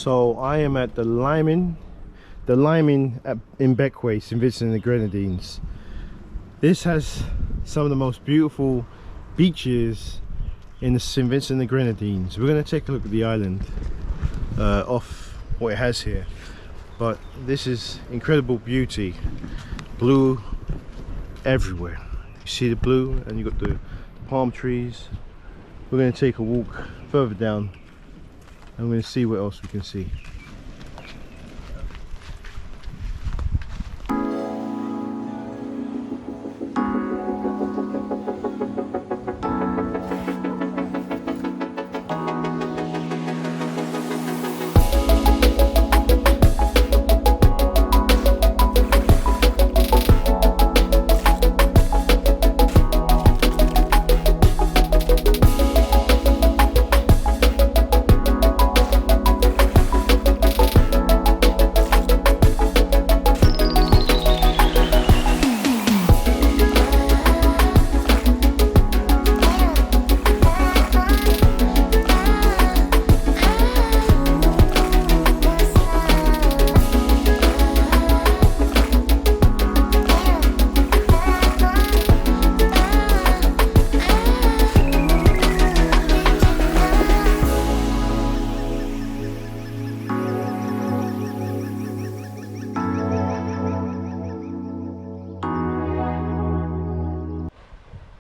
So I am at the Liming Bequia, Saint Vincent and the Grenadines. This has some of the most beautiful beaches in the Saint Vincent and the Grenadines. We're going to take a look at the island off what it has here, but this is incredible beauty. Blue everywhere. You see the blue, and you've got the palm trees. We're going to take a walk further down and we're going to see what else we can see.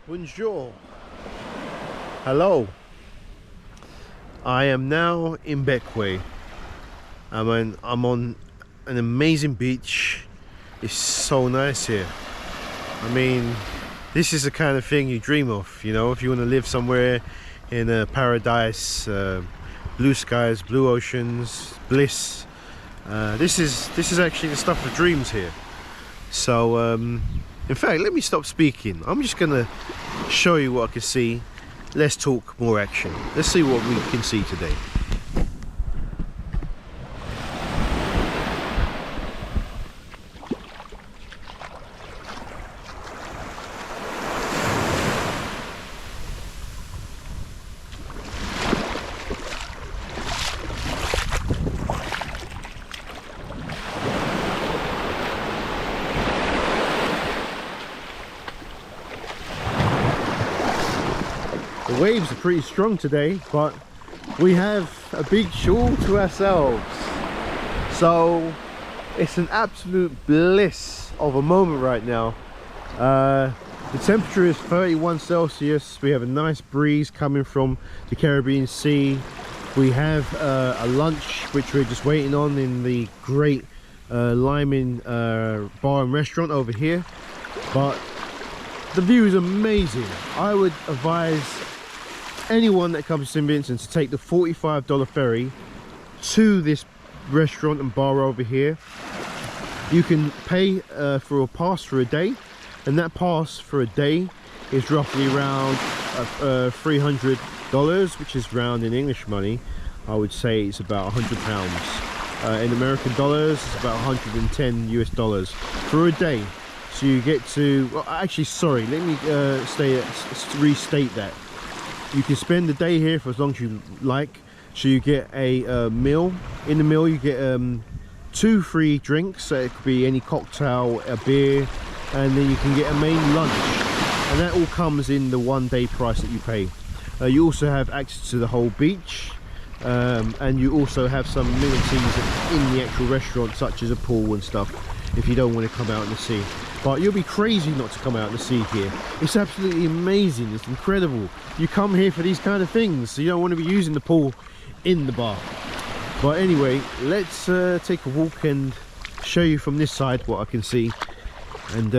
Bonjour. Hello. I am now in Bequia. I'm on an amazing beach. It's so nice here. I mean, this is the kind of thing you dream of, you know, if you want to live somewhere in a paradise, blue skies, blue oceans, bliss. This is actually the stuff of dreams here. So in fact, let me stop speaking. I'm just gonna show you what I can see. Let's talk more action. Let's see what we can see today. The waves are pretty strong today, but we have a beach all to ourselves. So it's an absolute bliss of a moment right now. The temperature is 31 Celsius. We have a nice breeze coming from the Caribbean Sea. We have a lunch which we're just waiting on in the great Liming bar and restaurant over here. But the view is amazing. I would advise anyone that comes to Saint Vincent to take the $45 ferry to this restaurant and bar over here. You can pay for a pass for a day, and that pass for a day is roughly around $300, which is round in English money. I would say it's about £100. In American dollars, it's about 110 US dollars for a day. So you get to, well, actually, sorry, let me restate that. You can spend the day here for as long as you like. So you get a meal. In the meal you get 2 free drinks. So it could be any cocktail, a beer, and then you can get a main lunch. And that all comes in the 1 day price that you pay. You also have access to the whole beach. And you also have some amenities in the actual restaurant, such as a pool and stuff, if you don't want to come out in the sea. But you'll be crazy not to come out and see here. It's absolutely amazing. It's incredible. You come here for these kind of things, so you don't want to be using the pool in the bar. But anyway, let's take a walk and show you from this side what I can see, and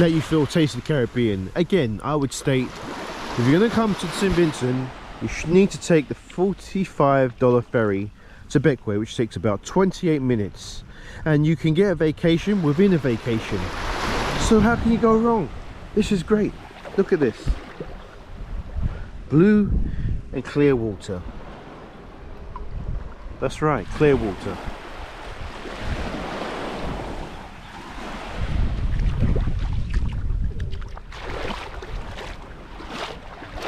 let you feel Taste of the Caribbean. Again, I would state, if you're going to come to Saint Vincent, you need to take the $45 ferry to Bequia, which takes about 28 minutes. And you can get a vacation within a vacation. So how can you go wrong? This is great. Look at this. Blue and clear water. That's right, clear water.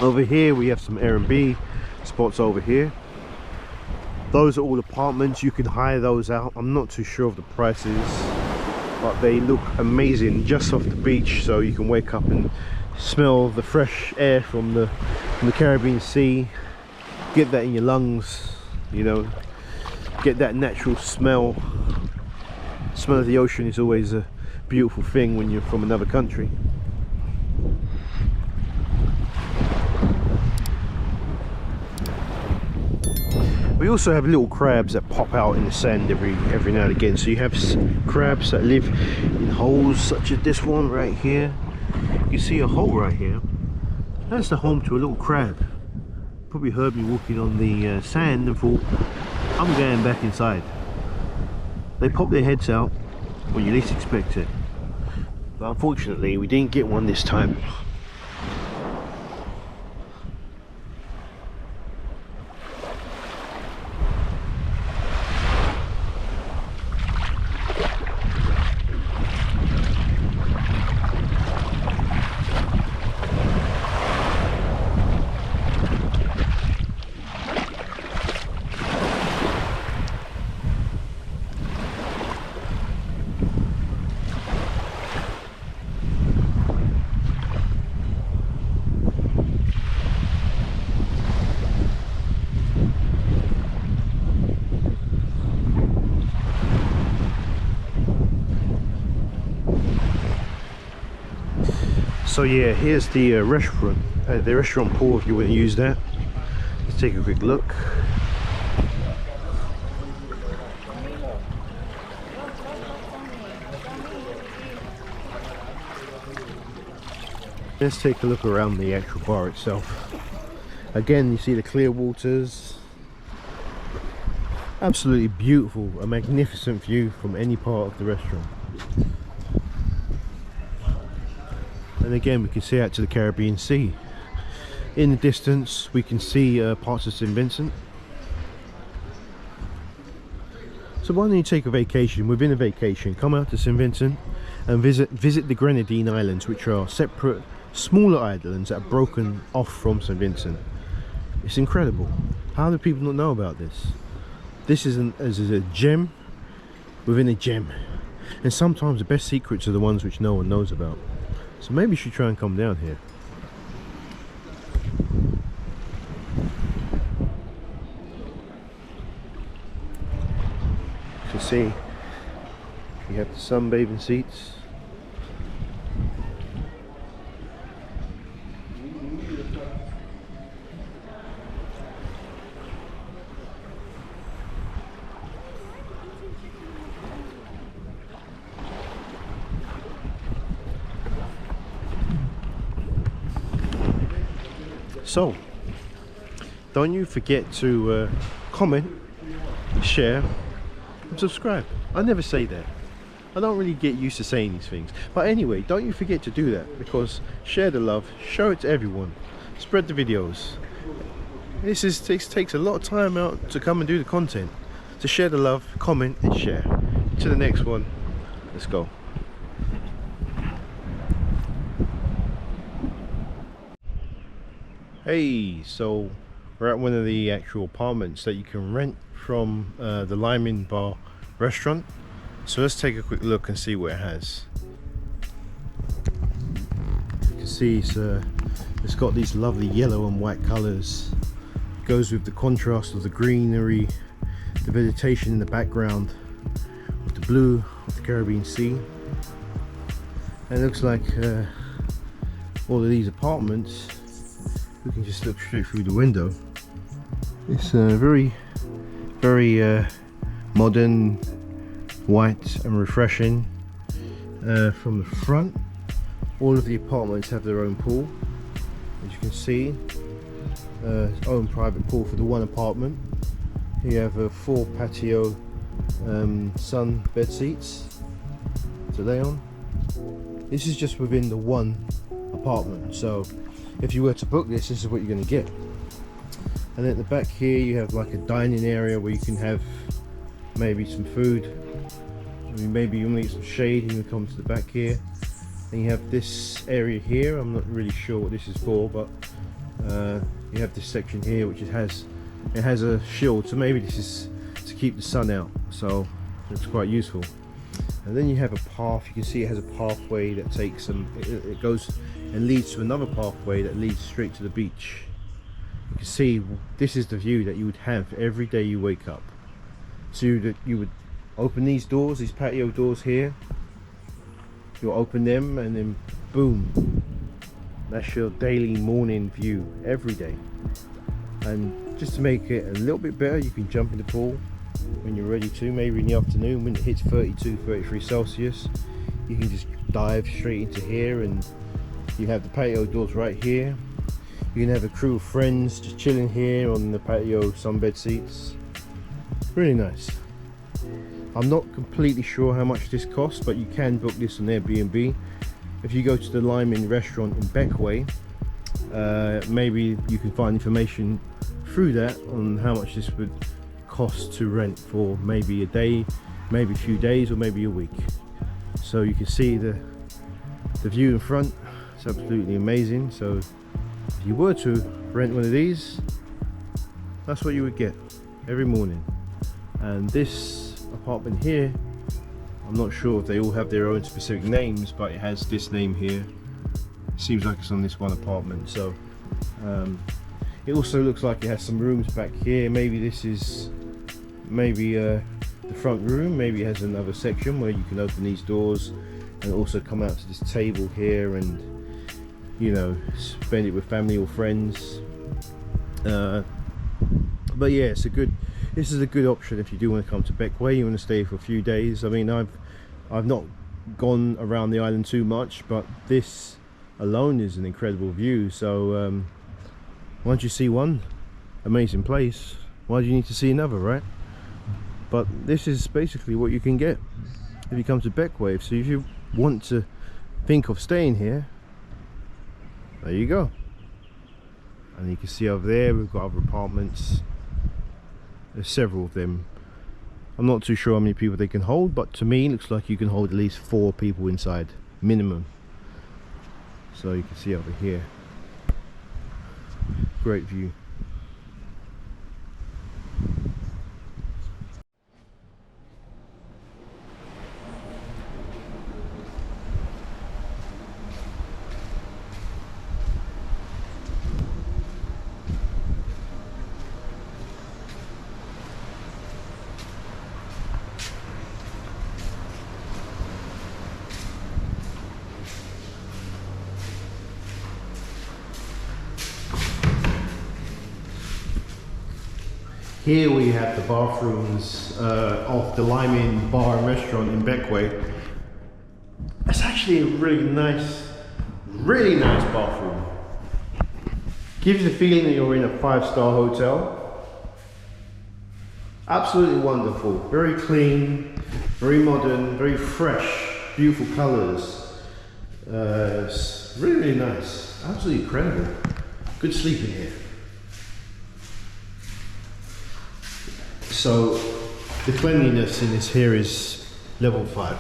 Over here we have some Airbnb spots over here. Those are all apartments. You can hire those out. I'm not too sure of the prices, but they look amazing just off the beach, so you can wake up and smell the fresh air from the Caribbean Sea, get that in your lungs, you know, get that natural smell. Smell of the ocean is always a beautiful thing when you're from another country. We also have little crabs that pop out in the sand every now and again. So you have crabs that live in holes such as this one right here. You can see a hole right here. That's the home to a little crab. Probably heard me walking on the sand and thought, I'm going back inside. They pop their heads out when you least expect it. But unfortunately, we didn't get one this time. So yeah, here's the restaurant pool if you want to use that. Let's take a quick look. Let's take a look around the actual bar itself. Again, you see the clear waters. Absolutely beautiful, a magnificent view from any part of the restaurant. And again, we can see out to the Caribbean Sea. In the distance, we can see parts of Saint Vincent. So why don't you take a vacation? Within a vacation, come out to Saint Vincent and visit the Grenadine Islands, which are separate, smaller islands that are broken off from Saint Vincent. It's incredible. How do people not know about this? This is a gem within a gem. And sometimes the best secrets are the ones which no one knows about. So maybe you should try and come down here. You can see you have the sunbathing seats. So, don't you forget to comment, share and subscribe. I never say that. I don't really get used to saying these things. But anyway, don't you forget to do that, because share the love, show it to everyone, spread the videos. This takes a lot of time out to come and do the content. So share the love, comment and share. To the next one. Let's go. Hey, so we're at one of the actual apartments that you can rent from the Liming Bar restaurant. So let's take a quick look and see what it has. You can see it's got these lovely yellow and white colours. Goes with the contrast of the greenery, the vegetation in the background, with the blue of the Caribbean Sea. And it looks like all of these apartments, we can just look straight through the window. It's very modern, white and refreshing. From the front, all of the apartments have their own pool, as you can see. Own private pool for the one apartment. You have 4 patio sun bed seats to lay on. This is just within the one apartment, so if you were to book this is what you're going to get. And at the back here you have like a dining area where you can have maybe some food. I mean, maybe you want to get some shade, you can come to the back here. And you have this area here. I'm not really sure what this is for, but you have this section here which has it has a shield, so maybe this is to keep the sun out, so it's quite useful. And then you have a path. You can see it has a pathway that takes them, it goes and leads to another pathway that leads straight to the beach. You can see this is the view that you would have every day you wake up. So you would open these doors, these patio doors here, you'll open them, and then boom, that's your daily morning view every day. And just to make it a little bit better, you can jump in the pool when you're ready to, maybe in the afternoon when it hits 32, 33 Celsius. You can just dive straight into here, and you have the patio doors right here. You can have a crew of friends just chilling here on the patio sunbed seats. Really nice. I'm not completely sure how much this costs, but you can book this on Airbnb. If you go to the Liming restaurant in Bequia, maybe you can find information through that on how much this would cost to rent for maybe a day, maybe a few days, or maybe a week. So you can see the view in front. It's absolutely amazing. So if you were to rent one of these, that's what you would get every morning. And this apartment here, I'm not sure if they all have their own specific names, but it has this name here. It seems like it's on this one apartment. So it also looks like it has some rooms back here. Maybe this is the front room. Maybe it has another section where you can open these doors and also come out to this table here and, you know, spend it with family or friends. But yeah, this is a good option if you do want to come to Bequia. You want to stay for a few days. I mean, I've not gone around the island too much, but this alone is an incredible view. So once you see one amazing place, why do you need to see another, right? But this is basically what you can get if you come to Bequia. So if you want to think of staying here, there you go. And you can see over there we've got other apartments. There's several of them. I'm not too sure how many people they can hold, but to me it looks like you can hold at least 4 people inside minimum. So you can see over here, great view. Here we have the bathrooms of the Liming Bar and Restaurant in Bequia. It's actually a really nice bathroom. Gives you the feeling that you're in a 5-star hotel. Absolutely wonderful, very clean, very modern, very fresh, beautiful colours. It's really, really nice, absolutely incredible. Good sleep in here. So the cleanliness in this here is level 5.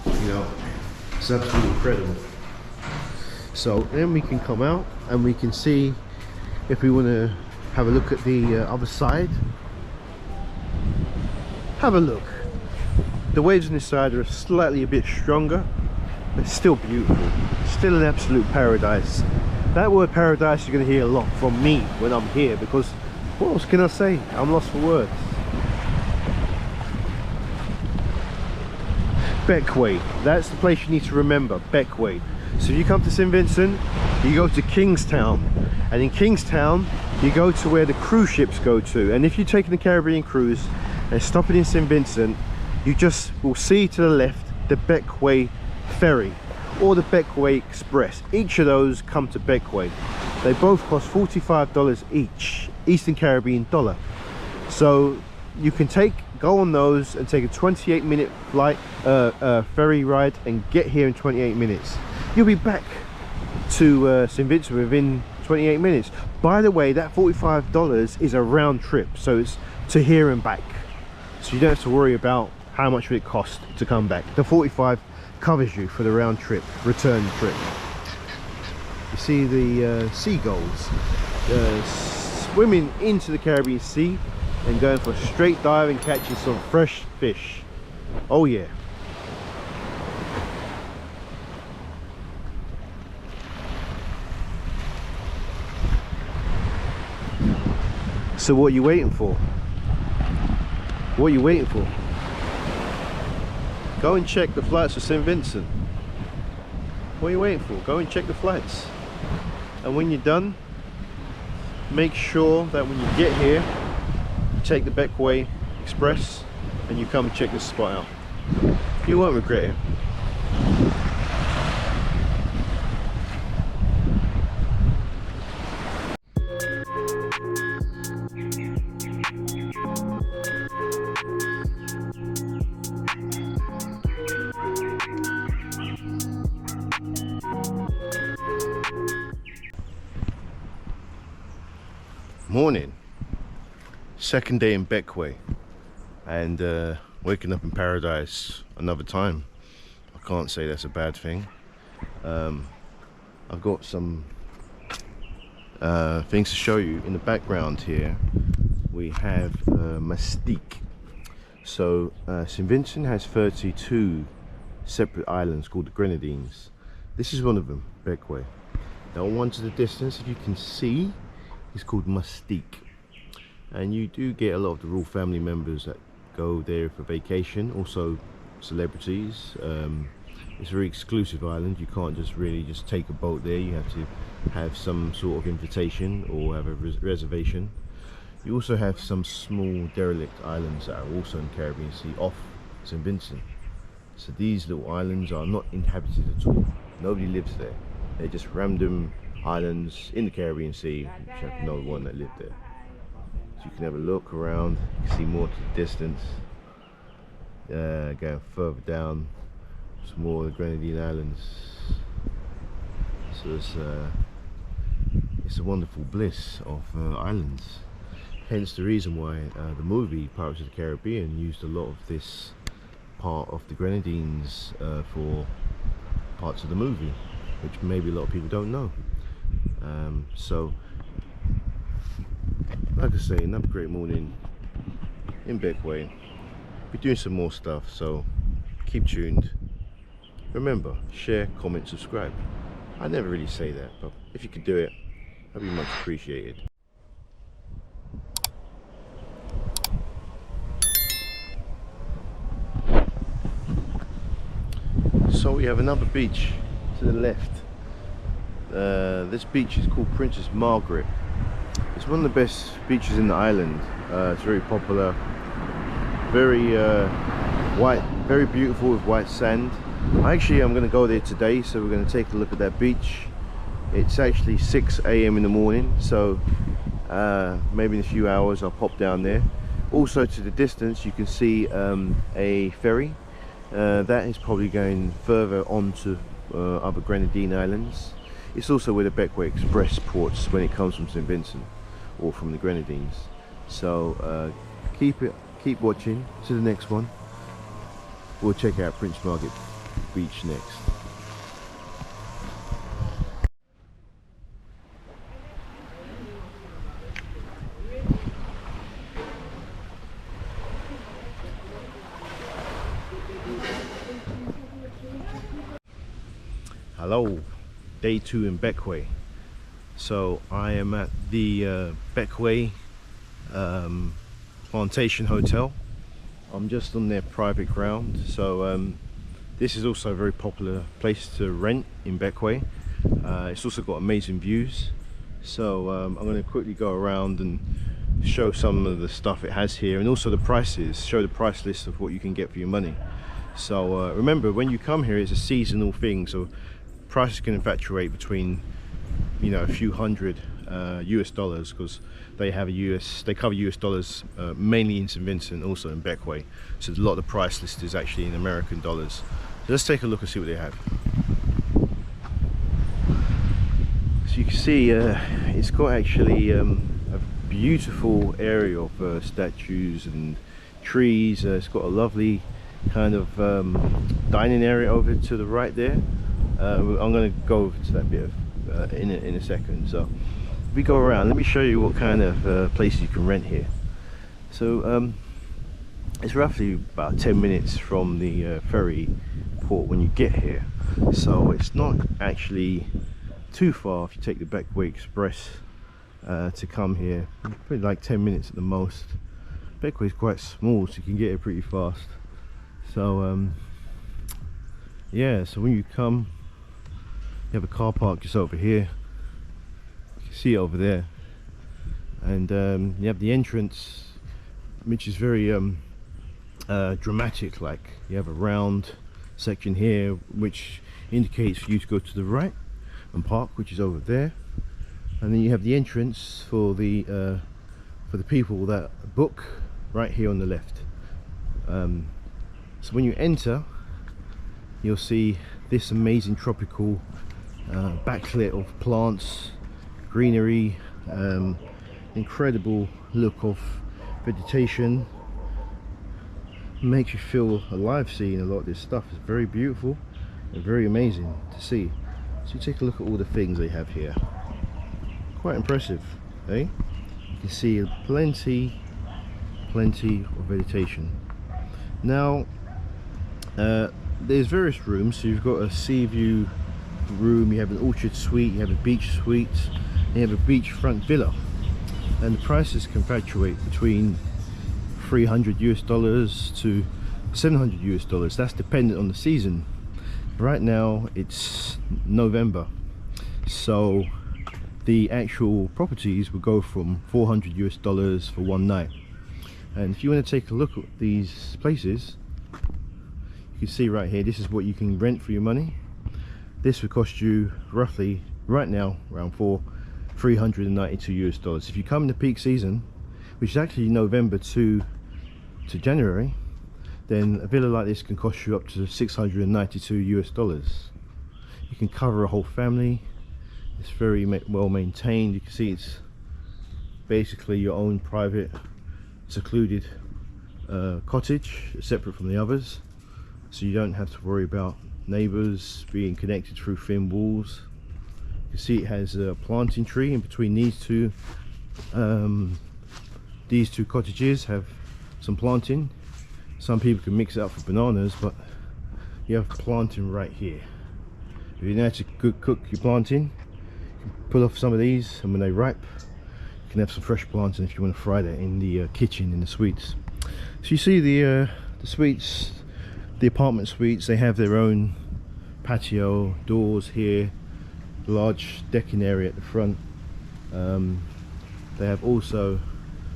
You know, it's absolutely incredible. So then we can come out and we can see, if we want to have a look at the other side. Have a look. The waves on this side are slightly a bit stronger, but it's still beautiful. Still an absolute paradise. That word paradise you're going to hear a lot from me when I'm here, because what else can I say? I'm lost for words. Bequia, that's the place you need to remember, Bequia. So if you come to Saint Vincent, you go to Kingstown, and in Kingstown you go to where the cruise ships go to. And if you're taking the Caribbean cruise and stopping in Saint Vincent, you just will see to the left the Bequia Ferry or the Bequia Express. Each of those come to Bequia. They both cost $45 each, Eastern Caribbean dollar. So you can go on those and take a 28-minute flight, ferry ride, and get here in 28 minutes. You'll be back to Saint Vincent within 28 minutes. By the way, that $45 is a round trip, so it's to here and back. So you don't have to worry about how much it costs to come back. The 45 covers you for the round trip, return trip. You see the seagulls swimming into the Caribbean Sea and going for a straight dive and catching some fresh fish. Oh yeah. So what are you waiting for? What are you waiting for? Go and check the flights for Saint Vincent. What are you waiting for? Go and check the flights. And when you're done, make sure that when you get here, you take the Bequia Express and you come and check this spot out. You won't regret it. Morning, second day in Bequia, and waking up in paradise another time. I can't say that's a bad thing. I've got some things to show you. In the background here we have Mystique. So Saint Vincent has 32 separate islands called the Grenadines. This is one of them, Bequia. Now one to the distance, if you can see, it's called Mystique, and you do get a lot of the royal family members that go there for vacation, also celebrities. It's a very exclusive island. You can't just really just take a boat there. You have to have some sort of invitation or have a reservation. You also have some small derelict islands that are also in the Caribbean Sea off Saint Vincent. So these little islands are not inhabited at all. Nobody lives there. They're just random islands in the Caribbean Sea, which I have no one that lived there. So you can have a look around, you can see more to the distance. Going further down, some more of the Grenadine Islands. So it's a wonderful bliss of islands. Hence the reason why the movie Pirates of the Caribbean used a lot of this part of the Grenadines for parts of the movie, which maybe a lot of people don't know. So like I say, another great morning in Bequia. We're doing some more stuff, so keep tuned. Remember, share, comment, subscribe. I never really say that, but if you could do it, that'd be much appreciated. So we have another beach to the left. This beach is called Princess Margaret. It's one of the best beaches in the island. It's very popular, very white, very beautiful with white sand. Actually, I'm going to go there today, so we're going to take a look at that beach. It's actually 6 AM in the morning, so maybe in a few hours I'll pop down there. Also to the distance you can see a ferry that is probably going further on to other Grenadine islands. It's also where the Bequia Express ports when it comes from Saint Vincent or from the Grenadines. So keep watching to the next one. We'll check out Prince Margaret Beach next. Hello, day 2 in Bequia. So I am at the Bequia Plantation Hotel. I'm just on their private ground. So this is also a very popular place to rent in Bequia. It's also got amazing views. So I'm going to quickly go around and show some of the stuff it has here, and also the prices, show the price list of what you can get for your money. So remember, when you come here, it's a seasonal thing, so prices can fluctuate between, you know, a few hundred US dollars, because they cover US dollars mainly in Saint Vincent, also in Bequia. So a lot of the price list is actually in American dollars. So let's take a look and see what they have. So you can see it's got actually a beautiful area of statues and trees. It's got a lovely kind of dining area over to the right there. I'm going to go over to that bit of, in a second. So we go around, let me show you what kind of places you can rent here. So it's roughly about 10 minutes from the ferry port when you get here, so it's not actually too far if you take the Bequia Express to come here. Probably like 10 minutes at the most. Bequia is quite small, so you can get here pretty fast. So yeah, so when you come, you have a car park just over here. You can see it over there, and you have the entrance, which is very dramatic. Like, you have a round section here which indicates for you to go to the right and park, which is over there, and then you have the entrance for the people that book right here on the left. So when you enter, you'll see this amazing tropical backlit of plants, greenery, incredible look of vegetation. Makes you feel alive seeing a lot of this stuff. It's very beautiful and very amazing to see. So you take a look at all the things they have here. Quite impressive, eh? You can see plenty of vegetation. Now there's various rooms. So you've got a sea view room, you have an orchard suite, you have a beach suite, and you have a beachfront villa, and the prices can fluctuate between $300 US to $700 US. That's dependent on the season. Right now it's November, so the actual properties will go from $400 US for one night. And if you want to take a look at these places, you can see right here, this is what you can rent for your money. This would cost you roughly right now around $392 US. If you come in the peak season, which is actually November to January, then a villa like this can cost you up to $692 US. You can cover a whole family. It's very well maintained. You can see it's basically your own private secluded cottage, separate from the others, so you don't have to worry about neighbors being connected through thin walls. You can see it has a planting tree in between these two cottages have some planting. Some people can mix it up for bananas, but you have planting right here. If you know how to cook your planting, you can pull off some of these, and when they ripe, you can have some fresh planting if you want to fry that in the kitchen, in the suites. So you see the suites, the apartment suites, they have their own patio, doors here, large decking area at the front. They have also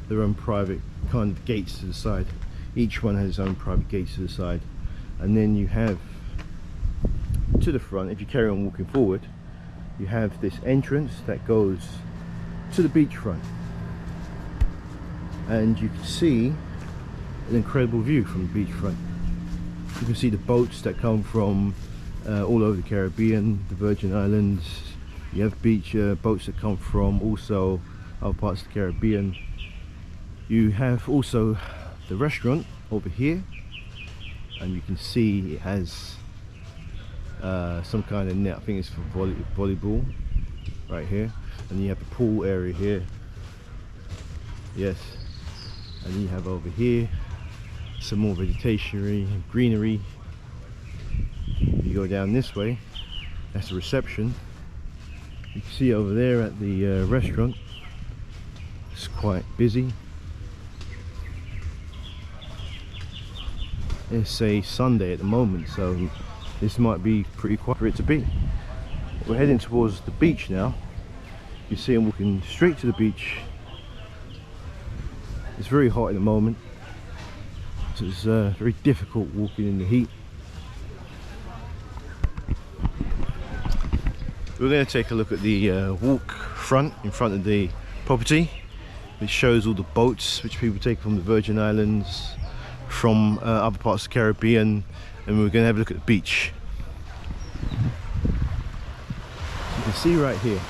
their own private kind of gates to the side. Each one has its own private gates to the side, and then you have to the front, if you carry on walking forward, you have this entrance that goes to the beachfront, and you can see an incredible view from the beachfront. You can see the boats that come from all over the Caribbean, the Virgin Islands. You have beach boats that come from also other parts of the Caribbean. You have also the restaurant over here, and you can see it has some kind of net. I think it's for volleyball right here. And you have the pool area here, yes, and you have over here some more vegetation, greenery. You go down this way, that's the reception. You can see over there at the restaurant, it's quite busy. It's a Sunday at the moment, so this might be pretty quiet for it to be. We're heading towards the beach now. You see I'm walking straight to the beach. It's very hot at the moment, so it's very difficult walking in the heat. We're going to take a look at the walk front in front of the property, which shows all the boats which people take from the Virgin Islands, from other parts of the Caribbean, and we're going to have a look at the beach. You can see right here,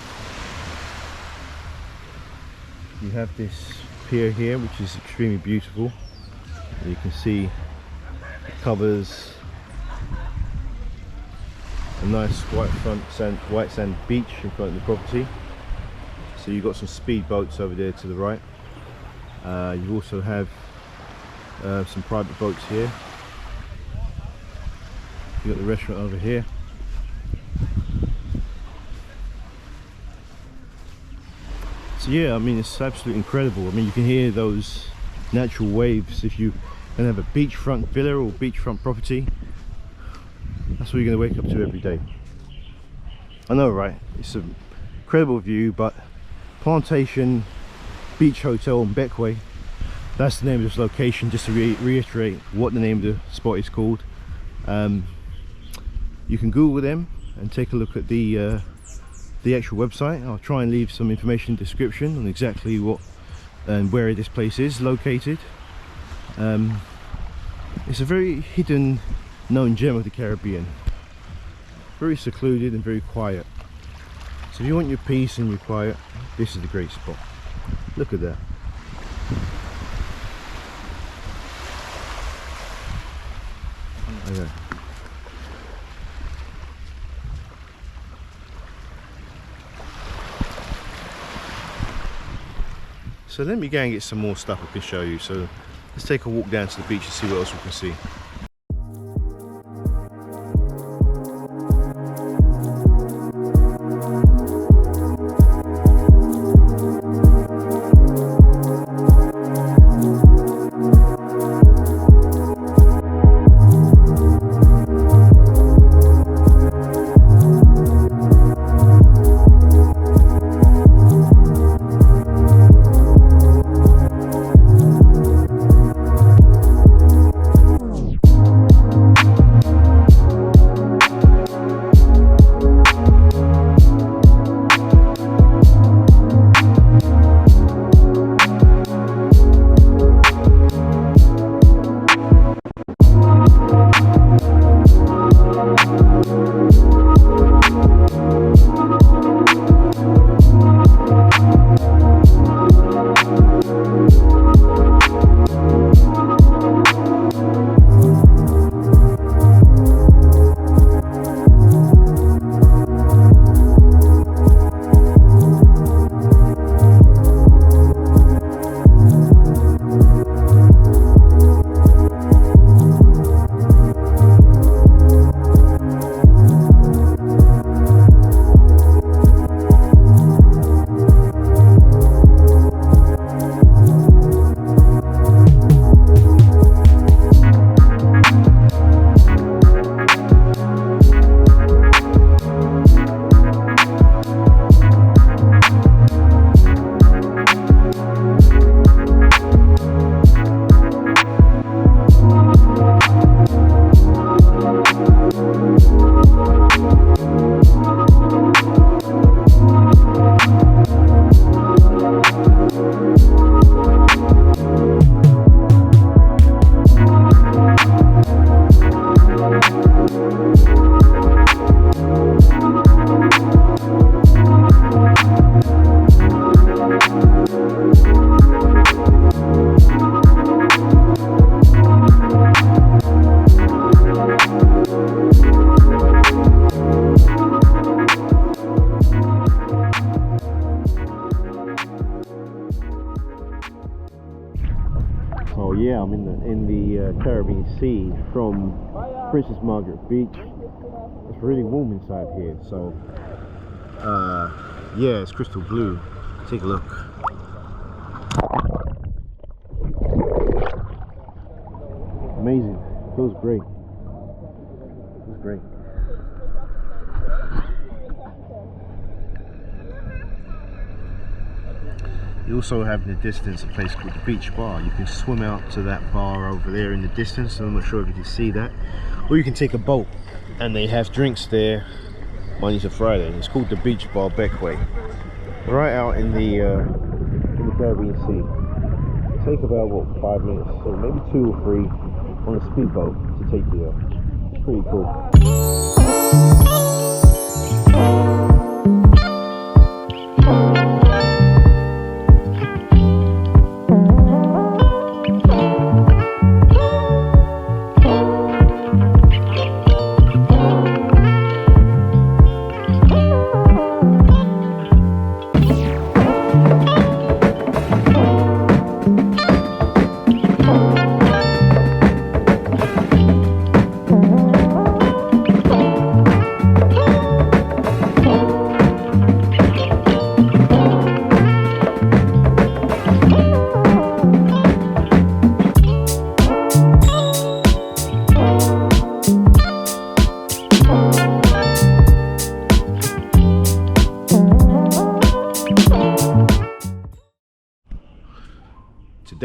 you have this pier here, which is extremely beautiful. You can see it covers a nice white sand beach in front of the property. So you've got some speed boats over there to the right. You also have some private boats here. You've got the restaurant over here. So yeah, I mean, it's absolutely incredible. I mean, you can hear those natural waves. If you don't have a beachfront villa or beachfront property, that's what you're going to wake up to every day. I know, right? It's an incredible view, but Plantation Beach Hotel in Bequia, that's the name of this location, just to reiterate what the name of the spot is called. You can Google them and take a look at the actual website. I'll try and leave some information in the description on exactly what and where this place is located. It's a very hidden, known gem of the Caribbean. Very secluded and very quiet. So if you want your peace and your quiet, this is a great spot. Look at that. Look at that. So let me go and get some more stuff I can show you. So let's take a walk down to the beach and see what else we can see. Oh yeah, I'm in the Caribbean Sea from Princess Margaret Beach. It's really warm inside here, so yeah, it's crystal blue. Take a look. Amazing. Feels great. Feels great. You also have in the distance a place called the Beach Bar. You can swim out to that bar over there in the distance. I'm not sure if you can see that. Or you can take a boat, and they have drinks there Monday to Friday. It's called the Beach Bar Bequia. Right out in the Caribbean Sea. Take about what, 5 minutes, or maybe 2 or 3 on a speedboat to take you there. It's pretty cool.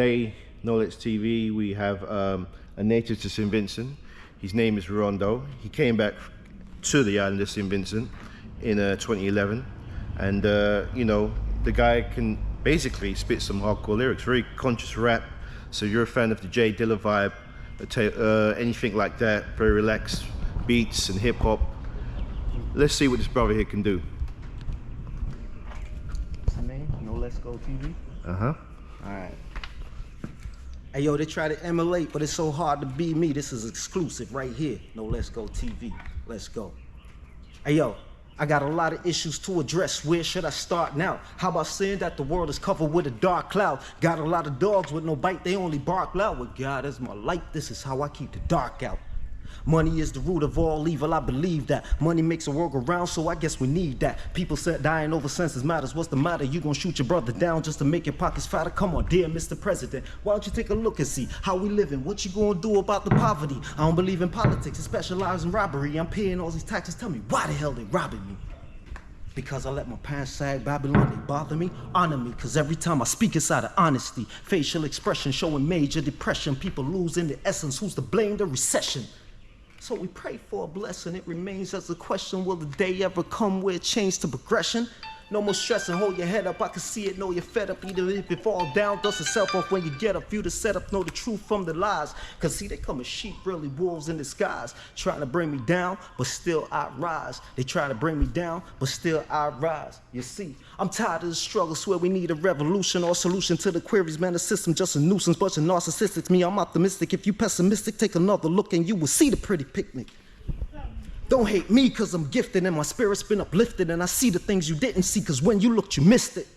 today, Knowlets TV, we have a native to Saint Vincent. His name is Rondo. He came back to the island of Saint Vincent in 2011, and you know, the guy can basically spit some hardcore lyrics, very conscious rap. So if you're a fan of the J Dilla vibe, anything like that, very relaxed beats and hip hop. Let's see what this brother here can do. What's the name? Knowlets Go TV? Uh-huh. Alright. Hey yo, they try to emulate, but it's so hard to be me. This is exclusive right here. Knowlets Go TV. Let's go. Hey yo, I got a lot of issues to address. Where should I start now? How about saying that the world is covered with a dark cloud? Got a lot of dogs with no bite, they only bark loud. With God as my light, this is how I keep the dark out. Money is the root of all evil, I believe that. Money makes the world go round, so I guess we need that. People said dying over senses matters. What's the matter? You gonna shoot your brother down just to make your pockets fatter? Come on, dear Mr. President, why don't you take a look and see how we living? What you gonna do about the poverty? I don't believe in politics, I specialize in robbery. I'm paying all these taxes, tell me why the hell they robbing me? Because I let my pants sag Babylon, they bother me, honor me, cause every time I speak it's out of honesty. Facial expression showing major depression, people losing their essence, who's to blame? The recession. So we pray for a blessing, it remains as a question, will the day ever come where it changes to progression? No more stressing, hold your head up, I can see it, know you're fed up. Either if it fall down, dust itself off when you get up. You to set up, know the truth from the lies. Cause see, they come as sheep, really wolves in disguise. Trying to bring me down, but still I rise. They try to bring me down, but still I rise. You see, I'm tired of the struggle, swear we need a revolution or a solution to the queries. Man, the system just a nuisance, bunch of narcissistics. Me, I'm optimistic. If you pessimistic, take another look and you will see the pretty picnic. Don't hate me cause I'm gifted and my spirit's been uplifted, and I see the things you didn't see cause when you looked you missed it.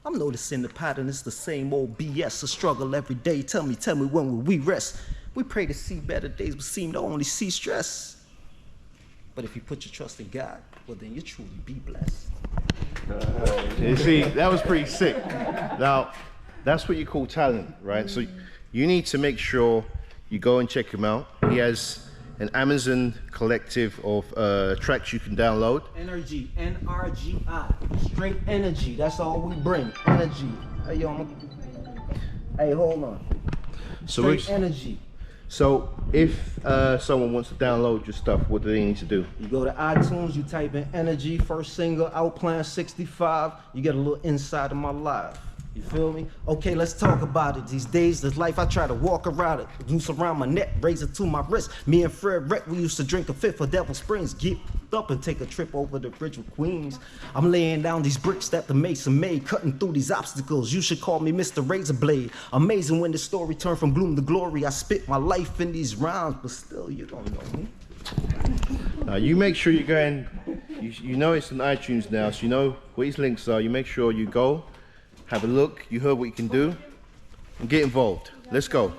I'm noticing the pattern, it's the same old BS, a struggle every day. Tell me when will we rest? We pray to see better days but seem to only see stress. But if you put your trust in God, well then you truly be blessed. You see, that was pretty sick. Now, that's what you call talent, right? So you need to make sure you go and check him out. He has an Amazon collective of tracks you can download. Energy, N-R-G-I, straight energy, that's all we bring, energy. Hey, yo, hey, hold on. Straight energy. So if someone wants to download your stuff, what do they need to do? You go to iTunes, you type in energy, first single, Outplan 65, you get a little insight of my life. You feel me? Okay, let's talk about it. These days, this life, I try to walk around it. Noose around my neck, raise it to my wrist. Me and Fred Wreck, we used to drink a fifth of Devil Springs. Get up and take a trip over the bridge with Queens. I'm laying down these bricks that the mason made, cutting through these obstacles. You should call me Mr. Razorblade. Amazing when the story turned from gloom to glory. I spit my life in these rhymes, but still, you don't know me. Now, you make sure you go in, you know it's on iTunes now, so you know what his links are. You make sure you go, have a look, you heard what you can do, and get involved. Let's go.